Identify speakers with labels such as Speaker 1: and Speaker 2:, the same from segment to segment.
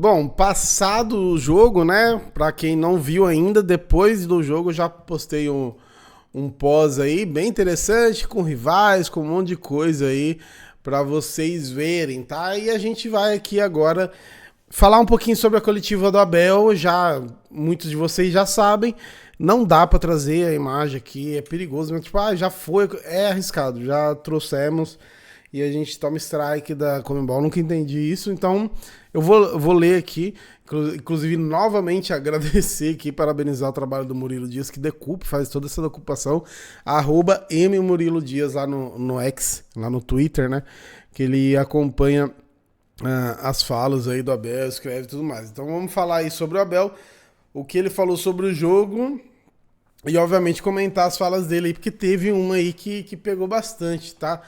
Speaker 1: Bom, passado o jogo, né? Pra quem não viu ainda, depois do jogo eu já postei um pós aí bem interessante, com rivais, com um monte de coisa aí pra vocês verem, tá? E a gente vai aqui agora falar um pouquinho sobre a coletiva do Abel. Já muitos de vocês já sabem, não dá pra trazer a imagem aqui, é perigoso, mas tipo, já foi, é arriscado, já trouxemos e a gente toma strike da Conmebol, nunca entendi isso, então eu vou ler aqui, inclusive novamente agradecer aqui, parabenizar o trabalho do Murilo Dias, que decupa, faz toda essa decupação, @mmurilo_dias lá no X, lá no Twitter, né, que ele acompanha as falas aí do Abel, escreve e tudo mais. Então vamos falar aí sobre o Abel, o que ele falou sobre o jogo e obviamente comentar as falas dele aí, porque teve uma aí que pegou bastante, tá?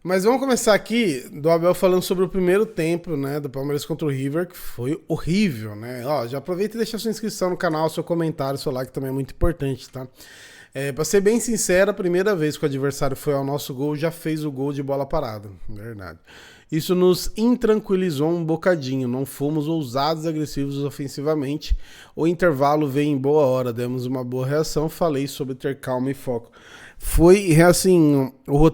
Speaker 1: Mas vamos começar aqui do Abel falando sobre o primeiro tempo, né, do Palmeiras contra o River, que foi horrível, né? Ó, já aproveita e deixa sua inscrição no canal, seu comentário, seu like também é muito importante, tá? Pra ser bem sincero, a primeira vez que o adversário foi ao nosso gol, já fez o gol de bola parada, verdade. Isso nos intranquilizou um bocadinho, não fomos ousados e agressivos ofensivamente. O intervalo veio em boa hora, demos uma boa reação, falei sobre ter calma e foco. Foi, assim, o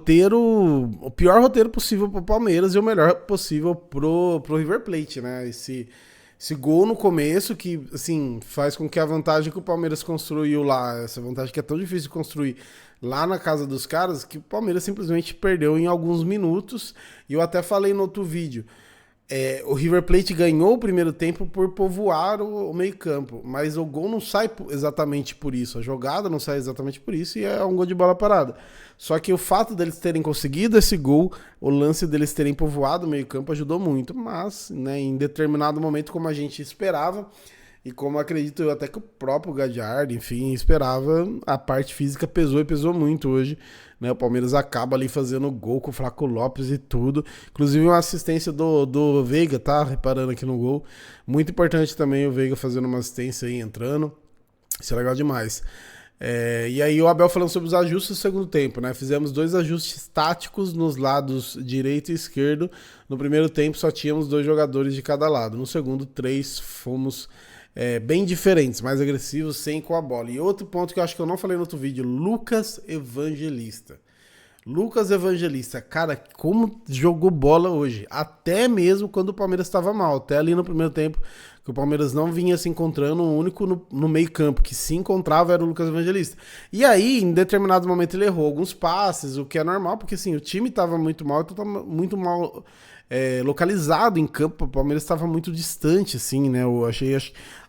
Speaker 1: pior roteiro possível pro Palmeiras e o melhor possível pro River Plate, né? Esse gol no começo que, assim, faz com que a vantagem que o Palmeiras construiu lá, essa vantagem que é tão difícil de construir lá na casa dos caras, que o Palmeiras simplesmente perdeu em alguns minutos. E eu até falei no outro vídeo, o River Plate ganhou o primeiro tempo por povoar o meio-campo, mas o gol não sai exatamente por isso, a jogada não sai exatamente por isso e é um gol de bola parada. Só que o fato deles terem conseguido esse gol, o lance deles terem povoado o meio-campo ajudou muito, mas, né, em determinado momento, como a gente esperava, e como acredito eu até que o próprio Gadiardo, enfim, esperava, a parte física pesou e pesou muito hoje, né? O Palmeiras acaba ali fazendo gol com o Flaco Lopes e tudo. Inclusive uma assistência do Veiga, tá? Reparando aqui no gol. Muito importante também o Veiga fazendo uma assistência aí, entrando. Isso é legal demais. E aí o Abel falando sobre os ajustes do segundo tempo, né? Fizemos 2 ajustes táticos nos lados direito e esquerdo. No primeiro tempo só tínhamos 2 jogadores de cada lado. No segundo, 3 fomos bem diferentes, mais agressivos, sem com a bola. E outro ponto que eu acho que eu não falei no outro vídeo, Lucas Evangelista. Lucas Evangelista, cara, como jogou bola hoje. Até mesmo quando o Palmeiras estava mal. Até ali no primeiro tempo, que o Palmeiras não vinha se encontrando, o único no meio campo que se encontrava era o Lucas Evangelista. E aí, em determinado momento, ele errou alguns passes, o que é normal, porque assim, o time estava muito mal, muito mal localizado em campo. O Palmeiras estava muito distante, assim, né? Eu achei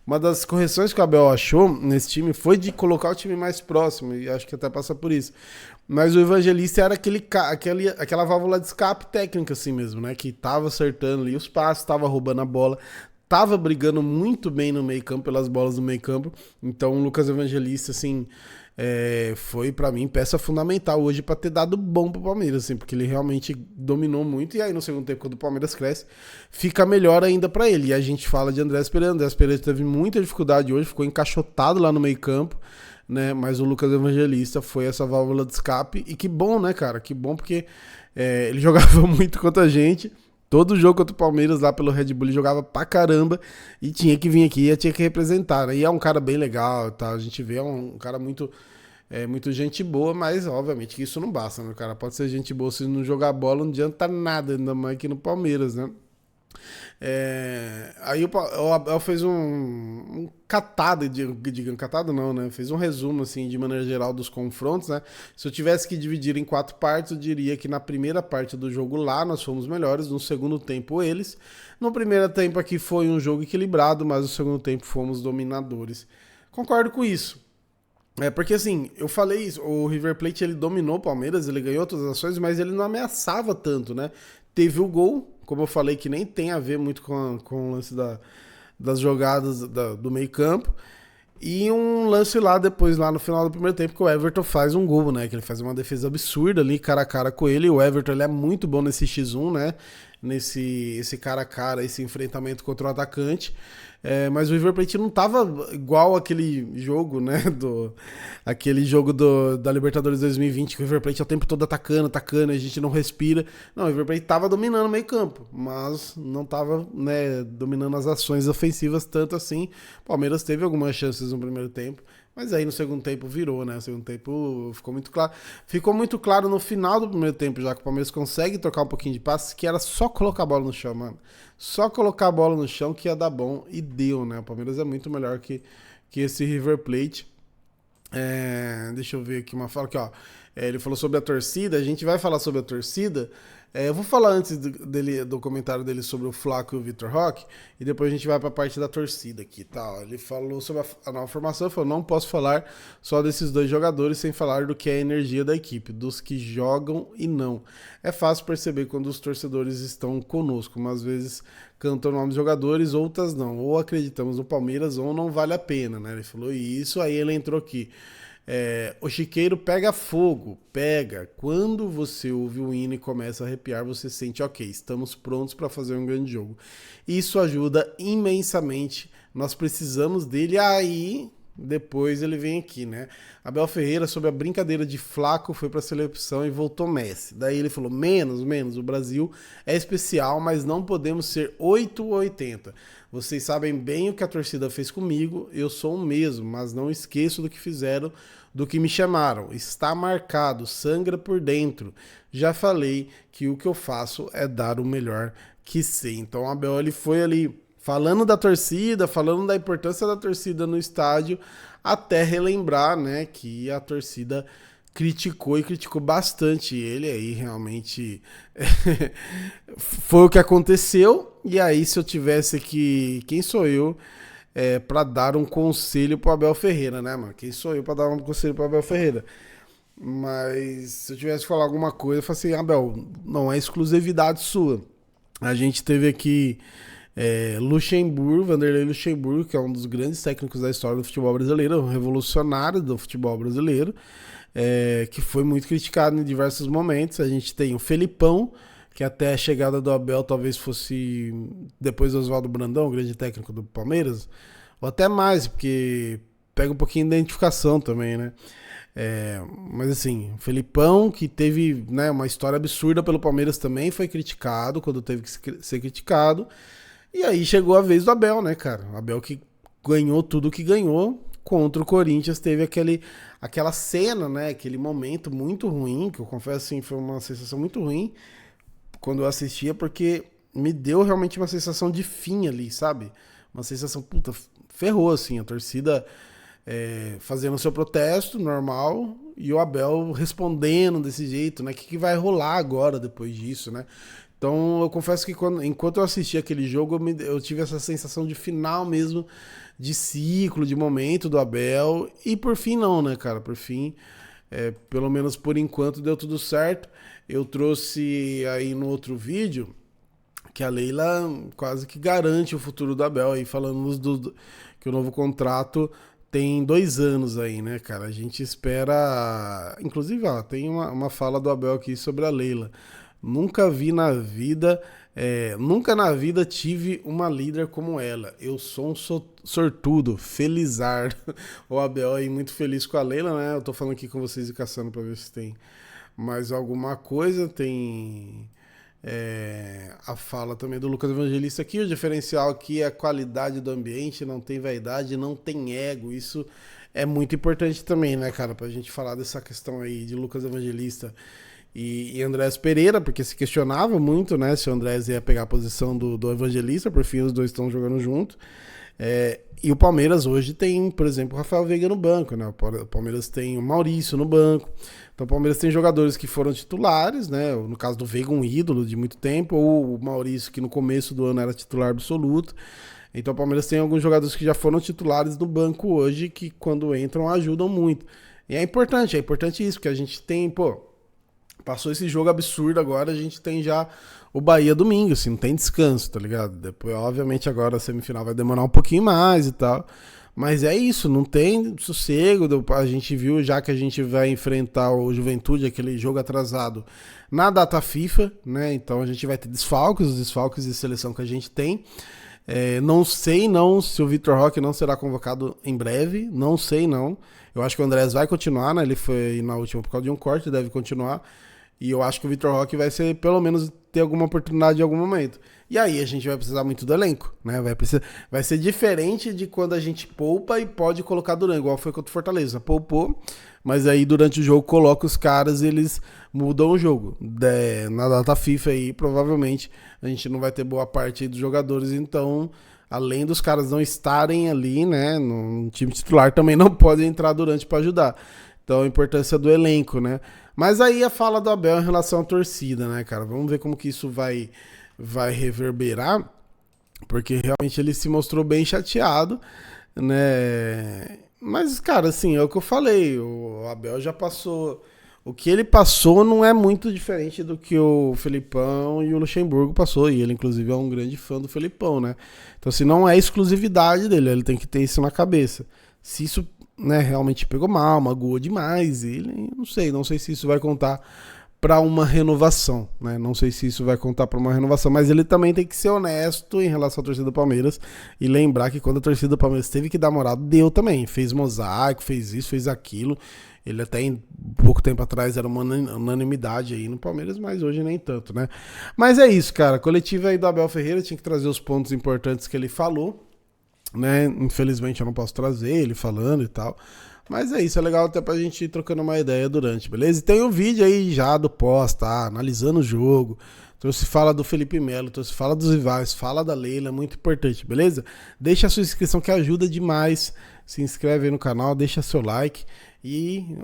Speaker 1: uma das correções que o Abel achou nesse time foi de colocar o time mais próximo, e acho que até passa por isso. Mas o Evangelista era aquela válvula de escape técnica assim mesmo, né? Que tava acertando ali os passos, tava roubando a bola, tava brigando muito bem no meio campo, pelas bolas do meio campo. Então o Lucas Evangelista, assim, foi pra mim peça fundamental hoje pra ter dado bom pro Palmeiras, assim, porque ele realmente dominou muito. E aí no segundo tempo, quando o Palmeiras cresce, fica melhor ainda pra ele. E a gente fala de Andrés Pereira. Andrés Pereira teve muita dificuldade hoje, ficou encaixotado lá no meio campo, né? Mas o Lucas Evangelista foi essa válvula de escape. E que bom, né, cara? Que bom, porque ele jogava muito contra a gente. Todo jogo contra o Palmeiras lá pelo Red Bull ele jogava pra caramba e tinha que vir aqui e tinha que representar, né? E é um cara bem legal, tá? A gente vê um cara muito gente boa, mas obviamente que isso não basta, né? O cara pode ser gente boa, se não jogar bola não adianta nada, ainda mais aqui no Palmeiras, né? Aí o Abel fez um catado, digamos, catado não, né? Fez um resumo, assim, de maneira geral dos confrontos, né? Se eu tivesse que dividir em 4 partes, eu diria que na primeira parte do jogo lá nós fomos melhores, no segundo tempo eles. No primeiro tempo aqui foi um jogo equilibrado, mas no segundo tempo fomos dominadores. Concordo com isso. Porque assim, eu falei isso, o River Plate ele dominou o Palmeiras, ele ganhou outras ações, mas ele não ameaçava tanto, né? Teve o gol, como eu falei, que nem tem a ver muito com o lance das jogadas do meio campo, e um lance lá depois, lá no final do primeiro tempo, que o Everton faz um gol, né? Que ele faz uma defesa absurda ali, cara a cara com ele. O Everton ele é muito bom nesse X1, né? esse cara a cara, esse enfrentamento contra o atacante. Mas o River Plate não tava igual aquele jogo, né? Aquele jogo da Libertadores 2020, que o River Plate é o tempo todo atacando, a gente não respira. Não, o River Plate tava dominando o meio campo, mas não tava, né, dominando as ações ofensivas tanto assim. O Palmeiras teve algumas chances no primeiro tempo, mas aí no segundo tempo virou, né? No segundo tempo ficou muito claro. Ficou muito claro no final do primeiro tempo, já que o Palmeiras consegue trocar um pouquinho de passes, que era só colocar a bola no chão, mano. Só colocar a bola no chão que ia dar bom, e deu, né? O Palmeiras é muito melhor que esse River Plate. Deixa eu ver aqui uma fala aqui, ó. Ele falou sobre a torcida, a gente vai falar sobre a torcida. Eu vou falar antes do comentário dele sobre o Flaco e o Vitor Roque, e depois a gente vai para a parte da torcida aqui, tá? Ele falou sobre a nova formação, falou: não posso falar só desses dois jogadores sem falar do que é a energia da equipe, dos que jogam e não. É fácil perceber quando os torcedores estão conosco, mas às vezes cantam nomes de jogadores, outras não. Ou acreditamos no Palmeiras ou não vale a pena, né? Ele falou isso, aí ele entrou aqui. O chiqueiro pega fogo, pega. Quando você ouve o hino e começa a arrepiar, você sente, ok, estamos prontos para fazer um grande jogo. Isso ajuda imensamente, nós precisamos dele. Aí, depois ele vem aqui, né? Abel Ferreira, sobre a brincadeira de Flaco, foi para a seleção e voltou Messi. Daí ele falou, menos, o Brasil é especial, mas não podemos ser 8 ou 80. Vocês sabem bem o que a torcida fez comigo, eu sou o mesmo, mas não esqueço do que fizeram, do que me chamaram. Está marcado, sangra por dentro. Já falei que o que eu faço é dar o melhor que sei. Então o Abel, ele foi ali falando da torcida, falando da importância da torcida no estádio, até relembrar, né, que a torcida criticou bastante ele. Aí realmente foi o que aconteceu. E aí, se eu tivesse aqui, quem sou eu para dar um conselho pro Abel Ferreira, né, mano? Quem sou eu para dar um conselho pro Abel Ferreira? Mas se eu tivesse que falar alguma coisa, eu falei assim: Abel, não é exclusividade sua. A gente teve aqui Luxemburgo, Vanderlei Luxemburgo, que é um dos grandes técnicos da história do futebol brasileiro, um revolucionário do futebol brasileiro, que foi muito criticado em diversos momentos. A gente tem o Felipão, que até a chegada do Abel talvez fosse depois do Oswaldo Brandão, o grande técnico do Palmeiras, ou até mais, porque pega um pouquinho de identificação também, né? Mas assim, o Felipão, que teve, né, uma história absurda pelo Palmeiras, também foi criticado quando teve que ser criticado. E aí chegou a vez do Abel, né, cara? O Abel que ganhou tudo que ganhou. Contra o Corinthians teve aquela cena, né? Aquele momento muito ruim, que eu confesso assim, foi uma sensação muito ruim quando eu assistia, porque me deu realmente uma sensação de fim ali, sabe? Uma sensação, puta, ferrou assim, a torcida fazendo seu protesto normal e o Abel respondendo desse jeito, né? O que vai rolar agora depois disso, né? Então eu confesso que enquanto eu assisti aquele jogo, eu tive essa sensação de final mesmo, de ciclo, de momento do Abel. E por fim não, né, cara? Por fim, pelo menos por enquanto deu tudo certo. Eu trouxe aí no outro vídeo que a Leila quase que garante o futuro do Abel, aí falando que o novo contrato tem 2 anos aí, né, cara? A gente espera... Inclusive, ó, tem uma fala do Abel aqui sobre a Leila. Nunca na vida tive uma líder como ela. Eu sou um sortudo, felizardo. O Abel aí muito feliz com a Leila, né? Eu tô falando aqui com vocês e caçando pra ver se tem mais alguma coisa. Tem a fala também do Lucas Evangelista aqui. O diferencial aqui é a qualidade do ambiente, não tem vaidade, não tem ego. Isso é muito importante também, né, cara? Pra gente falar dessa questão aí de Lucas Evangelista e Andrés Pereira, porque se questionava muito, né, se o Andrés ia pegar a posição do Evangelista. Por fim, os dois estão jogando junto. E o Palmeiras hoje tem, por exemplo, o Rafael Veiga no banco, né? O Palmeiras tem o Maurício no banco. Então o Palmeiras tem jogadores que foram titulares, né? No caso do Veiga, um ídolo de muito tempo, ou o Maurício, que no começo do ano era titular absoluto. Então o Palmeiras tem alguns jogadores que já foram titulares no banco hoje, que quando entram ajudam muito. E é importante isso, porque a gente tem, passou esse jogo absurdo, agora a gente tem já o Bahia domingo, assim, não tem descanso, tá ligado? Depois, obviamente, agora a semifinal vai demorar um pouquinho mais e tal, Mas é isso, não tem sossego. A gente viu já que a gente vai enfrentar o Juventude, aquele jogo atrasado, na data FIFA, né? Então a gente vai ter desfalques, os desfalques de seleção que a gente tem. Não sei não se o Vitor Roque não será convocado em breve, não sei não. Eu acho que o Andrés vai continuar, né? Ele foi na última por causa de um corte, deve continuar. E eu acho que o Vitor Roque vai ser, pelo menos, ter alguma oportunidade em algum momento. E aí a gente vai precisar muito do elenco, né? Vai ser diferente de quando a gente poupa e pode colocar durante, igual foi contra o Fortaleza. Poupou, mas aí durante o jogo coloca os caras e eles mudam o jogo. Na data FIFA aí, provavelmente, a gente não vai ter boa parte aí dos jogadores, então, além dos caras não estarem ali, né, no time titular, também não podem entrar durante para ajudar. Então, a importância do elenco, né? Mas aí a fala do Abel em relação à torcida, né, cara? Vamos ver como que isso vai reverberar, porque realmente ele se mostrou bem chateado, né? Mas, cara, assim, é o que eu falei, o Abel já passou. O que ele passou não é muito diferente do que o Felipão e o Luxemburgo passou, e ele, inclusive, é um grande fã do Felipão, né? Então, assim, não é exclusividade dele, ele tem que ter isso na cabeça. Se isso, né, realmente pegou mal, magoou demais, ele, não sei se isso vai contar para uma renovação, né? Não sei se isso vai contar para uma renovação, mas ele também tem que ser honesto em relação à torcida do Palmeiras e lembrar que quando a torcida do Palmeiras teve que dar moral, deu também, fez mosaico, fez isso, fez aquilo. Ele até em pouco tempo atrás era uma unanimidade aí no Palmeiras, mas hoje nem tanto, né? Mas é isso, cara. A coletiva aí do Abel Ferreira tinha que trazer os pontos importantes que ele falou, né? Infelizmente eu não posso trazer ele falando e tal. Mas é isso, é legal até pra gente ir trocando uma ideia durante, beleza? E tem um vídeo aí já do pós, tá? Analisando o jogo. Então se fala do Felipe Melo, então se fala dos rivais, fala da Leila, muito importante, beleza? Deixa a sua inscrição que ajuda demais. Se inscreve aí no canal, deixa seu like. E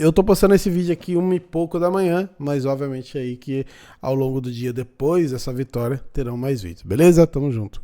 Speaker 1: eu tô postando esse vídeo aqui 1 e pouco da manhã, mas obviamente aí que ao longo do dia depois dessa vitória terão mais vídeos, beleza? Tamo junto.